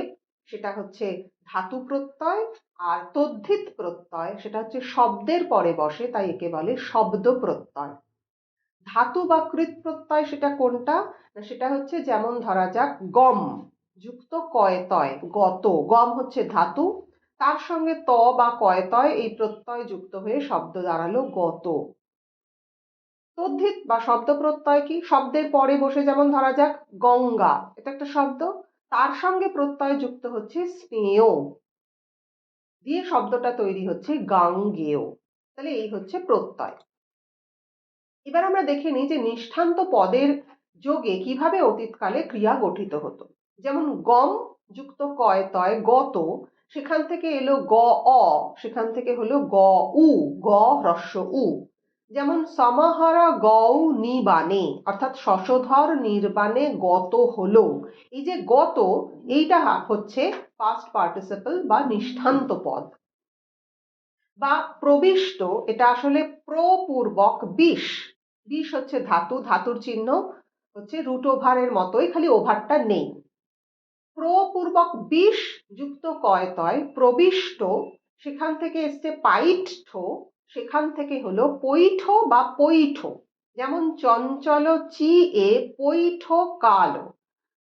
সেটা হচ্ছে ধাতু প্রত্যয়। আর তদ্ধিত প্রত্যয় সেটা হচ্ছে শব্দের পরে বসে, তাই একে বলে শব্দ প্রত্যয়। ধাতু বা কৃৎ প্রত্যয় সেটা কোনটা না, সেটা হচ্ছে যেমন ধরা যাক গম যুক্ত কয়তয় গত, গম হচ্ছে ধাতু, তার সঙ্গে ত বা কয়তয় এই প্রত্যয় যুক্ত হয়ে শব্দ দাঁড়ালো গত। তদ্ধিত বা শব্দ প্রত্যয় কি, শব্দের পরে বসে, যেমন ধরা যাক গঙ্গা, এটা একটা শব্দ, তার সঙ্গে প্রত্যয় যুক্ত হচ্ছে স্নেয়, দিয়ে শব্দটা তৈরি হচ্ছে গাঙ্গেয়। তাহলে এই হচ্ছে প্রত্যয়। এবার আমরা দেখে নিই যে নিষ্ঠান্ত পদের যোগে কিভাবে অতীতকালে ক্রিয়া গঠিত হতো। যেমন গম যুক্ত কয়তয় গত, সেখান থেকে এলো গ অ, সেখান থেকে হলো গ উ, গ হ্রস্ব উ। যেমন সমাহারা গৌ নিবানে, অর্থাৎ শশধর নির্বাণে গত হলো। এই যে গত, এইটা হচ্ছে পাস্ট পার্টিসিপল বা নিষ্ঠান্ত পদ। বা প্রবিষ্ট, এটা আসলে প্রপূর্বক বিষ, বিষ হচ্ছে ধাতু, ধাতুর চিহ্ন হচ্ছে রুট ওভারের মতোই, খালি ওভারটা নেই। প্রপূর্বক বিষ যুক্ত কয়তয় প্রবিষ্ট, সেখান থেকে এসছে পাইঠ, সেখান থেকে হলো পৈঠ বা পৈঠ। যেমন চঞ্চল চি এ পৈঠ কাল,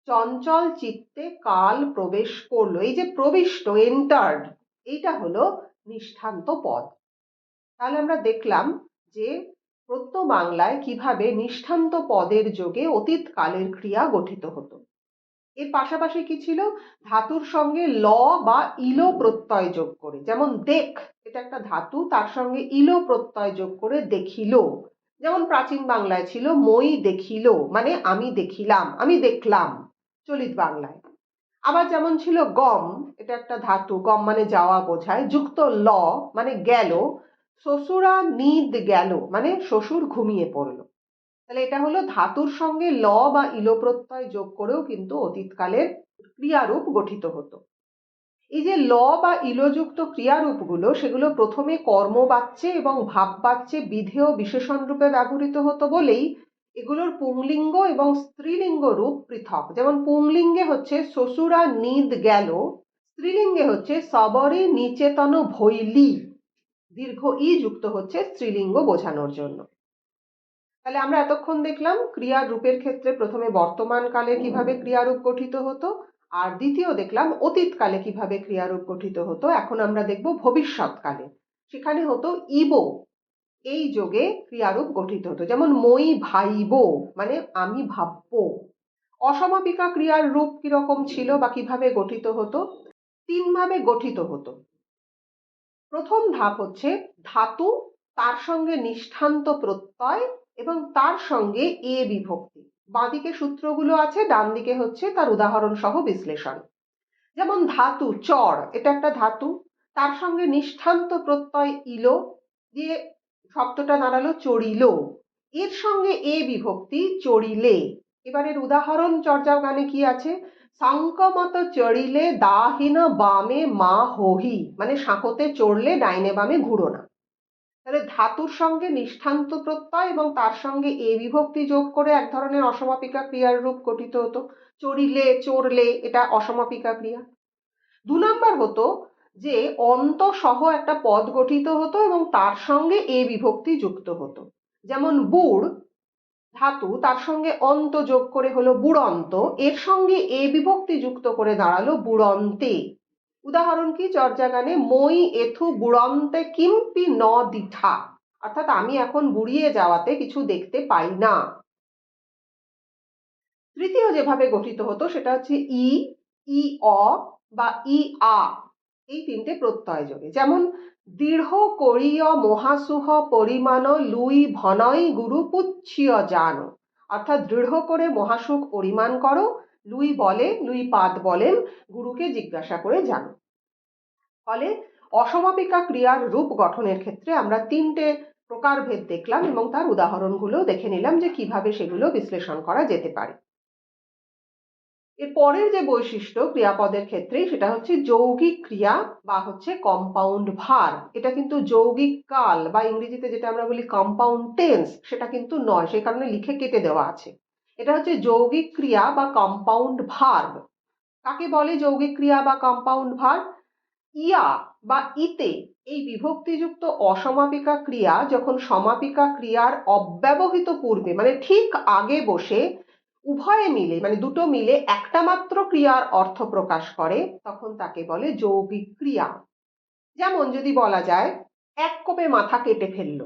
চঞ্চল চিত্তে কাল প্রবেশ করলো। এই যে প্রবিষ্ট এন্টার্ড, এইটা হলো নিষ্ঠান্ত পদ। তাহলে আমরা দেখলাম যে প্রত্ন বাংলায় কিভাবে নিষ্ঠান্ত পদের যোগে অতীত কালের ক্রিয়া গঠিত হতো। এর পাশাপাশি কি ছিল, ধাতুর সঙ্গে ল বা ইলো প্রত্যয় যোগ করে, যেমন দেখ এটা একটা ধাতু, তার সঙ্গে ইলো প্রত্যয় যোগ করে দেখিল। যেমন প্রাচীন বাংলায় ছিল মই দেখিল মানে আমি দেখিলাম, আমি দেখলাম চলিত বাংলায়। আবার যেমন ছিল গম, এটা একটা ধাতু, গম মানে যাওয়া বোঝায়, যুক্ত ল মানে গেল, শ্বশুরা নিদ গেল মানে শ্বশুর ঘুমিয়ে পড়লো। তাহলে এটা হলো ধাতুর সঙ্গে ল বা ইলো প্রত্যয় যোগ করেও কিন্তু অতীতকালের ক্রিয়ারূপ গঠিত হতো। এই যে ল বা ইলোযুক্ত ক্রিয়ারূপগুলো, সেগুলো প্রথমে কর্মবাচ্যে এবং ভাববাচ্যে বিধেয় বিশেষণ রূপে ব্যবহৃত হতো বলেই এগুলোর পুংলিঙ্গ এবং স্ত্রীলিঙ্গ রূপ পৃথক। যেমন পুংলিঙ্গে হচ্ছে শ্বশুরা নিদ গেল, স্ত্রীলিঙ্গে হচ্ছে সবরে নিচেতন ভৈলি, দীর্ঘ ই যুক্ত হচ্ছে স্ত্রীলিঙ্গ বোঝানোর জন্য। তাহলে আমরা এতক্ষণ দেখলাম ক্রিয়ার রূপের ক্ষেত্রে প্রথমে বর্তমান কালে কিভাবে ক্রিয়ারূপ গঠিত হতো, আর দ্বিতীয় দেখলাম অতীতকালে কিভাবে ক্রিয়ারূপ গঠিত হতো। এখন আমরা দেখব ভবিষ্যৎকালে, সেখানে হতো ইবো, এই যোগে ক্রিয়ারূপ গঠিত হতো। যেমন মই ভাইব মানে আমি ভাববো। অসমাপিকা ক্রিয়ার রূপ কিরকম ছিল বা কিভাবে গঠিত হতো, তিন ভাবে গঠিত হতো। প্রথম ধাপ হচ্ছে ধাতু, তার সঙ্গে নিষ্ঠান্ত প্রত্যয় এবং তার সঙ্গে এ বিভক্তি। বাঁদিকে সূত্রগুলো আছে, ডান দিকে হচ্ছে তার উদাহরণ সহ বিশ্লেষণ। যেমন ধাতু চর, এটা একটা ধাতু, তার সঙ্গে নিষ্ঠান্ত প্রত্যয় ইলো দিয়ে শব্দটা দাঁড়ালো চড়িল, এর সঙ্গে এ বিভক্তি চড়িলে। এবারের উদাহরণ চর্যাও গানে কি আছে, সাঙ্কমত চড়িলে দাহিন বামে মা হহি মানে সাঁকোতে চড়লে ডাইনে বামে ঘুরো না। তাহলে ধাতুর সঙ্গে নিষ্ঠান্ত প্রত্যয় এবং তার সঙ্গে এ বিভক্তি যোগ করে এক ধরনের অসমাপিকা ক্রিয়ার রূপ গঠিত হতো। চড়িলে চড়লে এটা অসমাপিকা ক্রিয়া। দু নম্বর হতো যে অন্ত সহ একটা পদ গঠিত হতো এবং তার সঙ্গে এ বিভক্তি যুক্ত হতো। যেমন বুড় ধাতু, তার সঙ্গে অন্ত যোগ করে হলো বুড়ন্ত, এর সঙ্গে এ বিভক্তি যুক্ত করে দাঁড়ালো বুড়ন্তে। উদাহরণ কি? চর্যাগানে মই এথু বুড়ন্তে কিমপি ন দিঠা, অর্থাৎ আমি এখন বুড়িয়ে যাওয়াতে কিছু দেখতে পাই না। তৃতীয় যেভাবে গঠিত হতো সেটা হচ্ছে ই, ই অ বা ই আ, এই তিনটে প্রত্যয় যোগে। যেমন দৃঢ় করিয় মহাসুহ পরিমাণ লুই ভনয় গুরু পুচ্ছিয় জান, অর্থাৎ দৃঢ় করে মহাসুখ পরিমাণ করো, লুই বলে, লুই পাদ বলেন, গুরুকে জিজ্ঞাসা করে জানো। ফলে অসমাপিকা ক্রিয়ার রূপ গঠনের ক্ষেত্রে আমরা তিনটে প্রকারভেদ দেখলাম এবং তার উদাহরণগুলো দেখে নিলাম যে কিভাবে সেগুলো বিশ্লেষণ করা যেতে পারে। এর পরের যে বৈশিষ্ট্য ক্রিয়াপদের ক্ষেত্রে সেটা হচ্ছে যৌগিক ক্রিয়া বা হচ্ছে কম্পাউন্ড ভার্ব। এটা কিন্তু যৌগিক কাল বা ইংরেজিতে যেটা আমরা বলি কম্পাউন্ড টেন্স সেটা কিন্তু নয়, সেই কারণে লিখে কেটে দেওয়া আছে। এটা হচ্ছে যৌগিক ক্রিয়া বা কম্পাউন্ড ভার্ব। কাকে বলে যৌগিক ক্রিয়া বা কম্পাউন্ড ভার্ব? ইয়া বা ইতে এই বিভক্তিযুক্ত অসমাপিকা ক্রিয়া যখন সমাপিকা ক্রিয়ার অব্যবহিত পূর্বে মানে ঠিক আগে বসে উভয়ে মিলে মানে দুটো মিলে একটা মাত্র ক্রিয়ার অর্থ প্রকাশ করে তখন তাকে বলে যৌগিক ক্রিয়া। যেমন যদি বলা যায় এক কোপে মাথা কেটে ফেললো,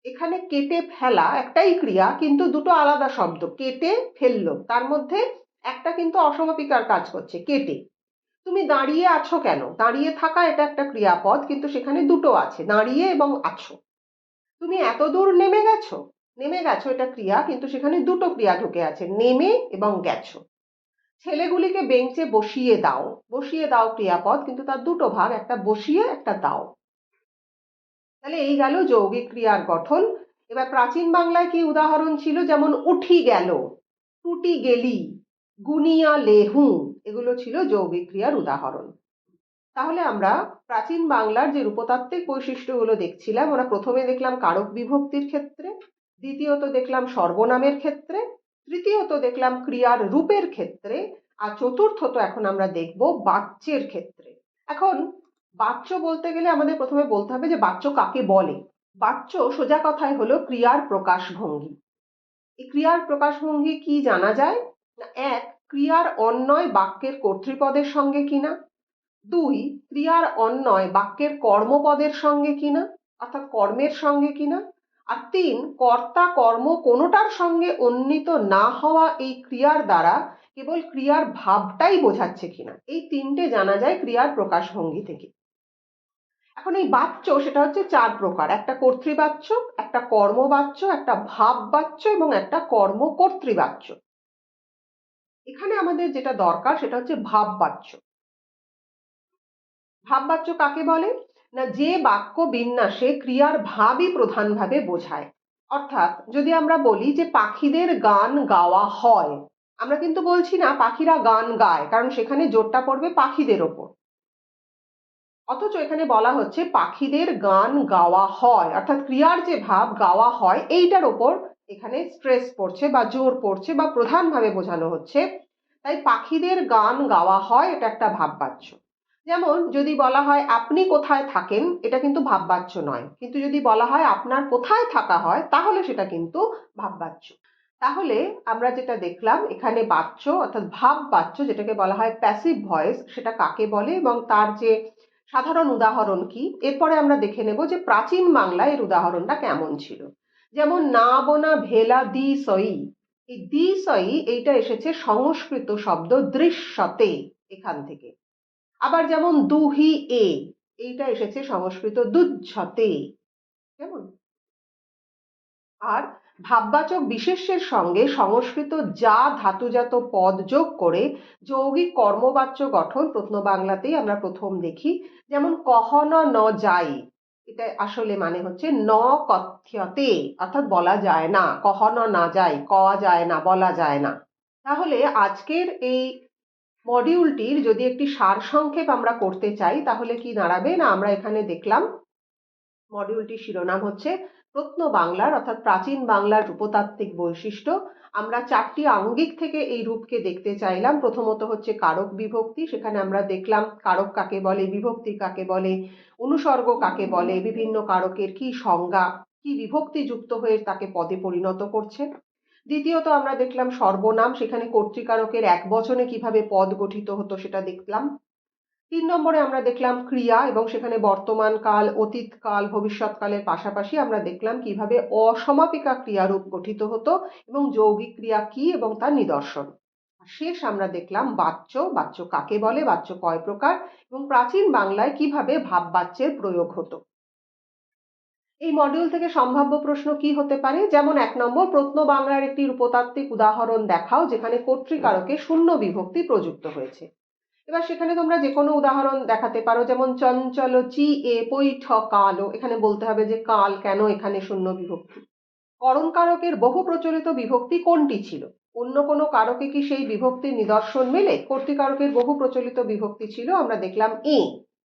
এখানে কেটে ফেলা একটাই ক্রিয়া কিন্তু দুটো আলাদা শব্দ, কেটে ফেললো, তার মধ্যে একটা কিন্তু অসমাপিকার কাজ করছে কেটে। তুমি দাঁড়িয়ে আছো কেন? দাঁড়িয়ে থাকা এটা একটা ক্রিয়াপদ কিন্তু সেখানে দুটো আছে, দাঁড়িয়ে এবং আছো। তুমি এত দূর নেমে গেছো, নেমে গেছো এটা ক্রিয়া কিন্তু সেখানে দুটো ক্রিয়া ঢুকে আছে, নেমে এবং গেছো। ছেলেগুলিকে বেঞ্চে বসিয়ে দাও, বসিয়ে দাও ক্রিয়াপদ কিন্তু তার দুটো ভাগ, একটা বসিয়ে একটা দাও। তাহলে এই গেল যৌগিক ক্রিয়ার গঠন। এবার প্রাচীন বাংলায় কি উদাহরণ ছিল? যেমন উঠি গেল, টুটি গেলি, গুনিয়া লেহু, এগুলো ছিল যৌগিক ক্রিয়ার উদাহরণ। তাহলে আমরা প্রাচীন বাংলার যে রূপতাত্ত্বিক বৈশিষ্ট্যগুলো দেখছিলাম, আমরা প্রথমে দেখলাম কারক বিভক্তির ক্ষেত্রে, দ্বিতীয়ত দেখলাম সর্বনামের ক্ষেত্রে, তৃতীয়ত দেখলাম ক্রিয়ার রূপের ক্ষেত্রে, আর চতুর্থত এখন আমরা দেখব বাচ্যের ক্ষেত্রে। এখন বাচ্য বলতে গেলে আমাদের প্রথমে বলতে হবে যে বাচ্য কাকে বলে। বাচ্য সোজা কথায় হলো ক্রিয়ার প্রকাশভঙ্গি। এই ক্রিয়ার প্রকাশভঙ্গি কি জানা যায় না? এক, ক্রিয়ার অন্বয় বাক্যের কর্তৃপদের সঙ্গে কিনা। দুই, ক্রিয়ার অন্বয় বাক্যের কর্মপদের সঙ্গে কিনা, অর্থাৎ কর্মের সঙ্গে কিনা। আর তিন, কর্তা কর্ম কোনোটার সঙ্গে অন্বিত না হওয়া এই ক্রিয়ার দ্বারা কেবল ক্রিয়ার ভাবটাই বোঝাচ্ছে কিনা। এই তিনটে জানা যায় ক্রিয়ার প্রকাশভঙ্গি থেকে। এখন এই বাচ্য সেটা হচ্ছে চার প্রকার, একটা কর্তৃবাচ্য, একটা কর্মবাচ্য, একটা ভাববাচ্য এবং একটা কর্মকর্তৃবাচ্য। এখানে আমাদের যেটা দরকার সেটা হচ্ছে ভাববাচ্য। ভাববাচ্য কাকে বলে না? যে বাক্য বিন্যাসে ক্রিয়ার ভাবই প্রধানভাবে বোঝায়। অর্থাৎ যদি আমরা বলি যে পাখিদের গান গাওয়া হয়, আমরা কিন্তু বলছি না পাখিরা গান গায়, কারণ সেখানে জোরটা পড়বে পাখিদের ওপর। অথচ এখানে বলা হচ্ছে পাখিদের গান গাওয়া হয়, অর্থাৎ ক্রিয়ার যে ভাব গাওয়া হয় এইটার ওপর এখানে স্ট্রেস পড়ছে বা জোর পড়ছে বা প্রধানভাবে বোঝানো হচ্ছে। তাই পাখিদের গান গাওয়া হয় এটা একটা ভাববাচ্য। যেমন যদি বলা হয় আপনি কোথায় থাকেন, এটা কিন্তু ভাববাচ্য নয়, কিন্তু যদি বলা হয় আপনার কোথায় থাকা হয় তাহলে সেটা কিন্তু ভাববাচ্য। তাহলে আমরা যেটা দেখলাম এখানে বাচ্য অর্থাৎ ভাববাচ্য যেটাকে বলা হয় প্যাসিভ ভয়েস, সেটা কাকে বলে এবং তার যে সাধারণ উদাহরণ কি, এরপরে আমরা দেখে নেব যে প্রাচীন বাংলায় এর উদাহরণটা কেমন ছিল। যেমন না বোনা ভেলা দি সই, এই দি সই এইটা এসেছে সংস্কৃত শব্দ দৃশ্যতে এখান থেকে। আবার যেমন দুহি এ, এইটা এসেছে সংস্কৃত দুচ্ছতে। কেমন? আর ভাববাচক বিশেষ্যের সঙ্গে সংস্কৃত যা ধাতুজাত পদ যোগ করে যৌগিক কর্মবাচ্য গঠন প্রত্ন বাংলাতেই আমরা প্রথম দেখি। যেমন কহন ন যাই, এটা আসলে মানে হচ্ছে ন কথ্যতে, অর্থাৎ বলা যায় না, কহন না যায়, কওয়া যায় না, বলা যায় না। তাহলে আজকের এই মডিউলটির যদি একটি সারসংক্ষেপ আমরা করতে চাই তাহলে কি দাঁড়াবে না? আমরা এখানে দেখলাম মডিউলটির শিরোনাম হচ্ছে প্রত্ন বাংলার অর্থাৎ প্রাচীন বাংলার রূপতাত্ত্বিক বৈশিষ্ট্য। আমরা চারটি আঙ্গিক থেকে এই রূপকে দেখতে চাইলাম। প্রথমত হচ্ছে কারক বিভক্তি, সেখানে আমরা দেখলাম কারক কাকে বলে, বিভক্তি কাকে বলে, অনুসর্গ কাকে বলে, বিভিন্ন কারকের কি সংজ্ঞা, কি বিভক্তি যুক্ত হয়ে তাকে পদে পরিণত করছে। দ্বিতীয়ত আমরা দেখলাম সর্বনাম, সেখানে কর্তৃকারকের এক বচনে কিভাবে পদ গঠিত হতো সেটা দেখলাম। 3 নম্বরে আমরা দেখলাম ক্রিয়া এবং সেখানে বর্তমান কাল, অতীত কাল, ভবিষ্যৎকালের পাশাপাশি আমরা দেখলাম কিভাবে অসমাপিকা ক্রিয়ারূপ গঠিত হতো এবং যৌগিক ক্রিয়া কি এবং তার নিদর্শন। আর শেষ আমরা দেখলাম বাচ্য, বাচ্য কাকে বলে, বাচ্য কয় প্রকার এবং প্রাচীন বাংলায় কিভাবে ভাব বাচ্যের প্রয়োগ হতো। এই মডিউল থেকে সম্ভাব্য প্রশ্ন কি হতে পারে? যেমন 1 নম্বর, প্রত্ন বাংলার একটি রূপতাত্ত্বিক উদাহরণ দেখাও যেখানে কর্তৃকারকে শূন্য বিভক্তি প্রযুক্ত হয়েছে। এবার সেখানে তোমরা যে কোনো উদাহরণ দেখাতে পারো, যেমন চঞ্চল চি এ পৈঠ কালো, এখানে বলতে হবে যে কাল কেন এখানে শূন্য বিভক্তি। করণ কারকের বহু প্রচলিত বিভক্তি কোনটি ছিল? অন্য কোনো কারকে কি সেই বিভক্তির নিদর্শন মেলে? কর্তৃকারকের বহু প্রচলিত বিভক্তি ছিল, আমরা দেখলাম এ,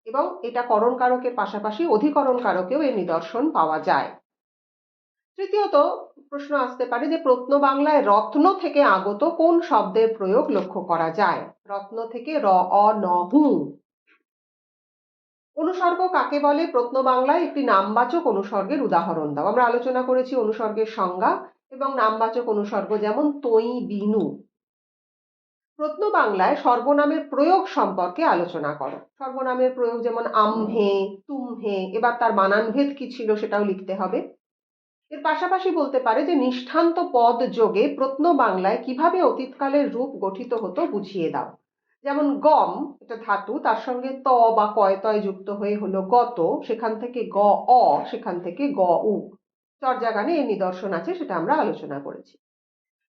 এবং এটা করণ কারকের পাশাপাশি অধিকরণ কারকেও এর নিদর্শন পাওয়া যায়। তৃতীয়ত প্রশ্ন আসতে পারে যে প্রত্ন বাংলায় রত্ন থেকে আগত কোন শব্দের প্রয়োগ লক্ষ্য করা যায়? রত্ন থেকে র অ ন হু। অনুসর্গ কাকে বলে? প্রত্ন বাংলায় একটি নামবাচক অনুসর্গের উদাহরণ দাও। আমরা আলোচনা করেছি অনুসর্গের সংজ্ঞা এবং নামবাচক অনুসর্গ যেমন তৈ, বিনু। প্রত্ন বাংলায় সর্বনামের প্রয়োগ সম্পর্কে আলোচনা করো। সর্বনামের প্রয়োগ যেমন আমহে, তুমহে, এবার তার বানানভেদ কি ছিল সেটাও লিখতে হবে। এর পাশাপাশি বলতে পারে যে নিষ্ঠান্ত পদ যোগে প্রত্ন বাংলায় কিভাবে অতীতকালের রূপ গঠিত হতো বুঝিয়ে দাও। যেমন গম, এটা ধাতু, তার সঙ্গে ত বা কয়তয় যুক্ত হয়ে হলো গত, সেখান থেকে গ অ, সেখান থেকে গ উ। চর্যাগানে এর নিদর্শন আছে, সেটা আমরা আলোচনা করেছি।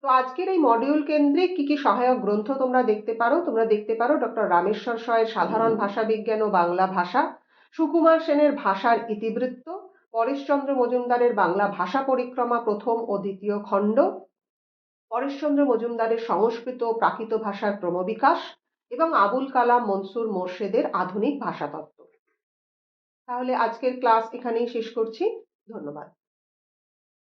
তো আজকের এই মডিউল কেন্দ্রিক কি কি সহায়ক গ্রন্থ তোমরা দেখতে পারো? তোমরা দেখতে পারো ডক্টর রামেশ্বর সয়ের সাধারণ ভাষা বিজ্ঞান ও বাংলা ভাষা, সুকুমার সেনের ভাষার ইতিবৃত্ত, পরেশচন্দ্র মজুমদারের বাংলা ভাষা পরিক্রমা প্রথম ও দ্বিতীয় খণ্ড, পরেশচন্দ্র মজুমদারের সংস্কৃত ও প্রাকৃত ভাষার ক্রমবিকাশ এবং আবুল কালাম মনসুর মোর্শেদের আধুনিক ভাষাতত্ত্ব। তাহলে আজকের ক্লাস এখানেই শেষ করছি। ধন্যবাদ।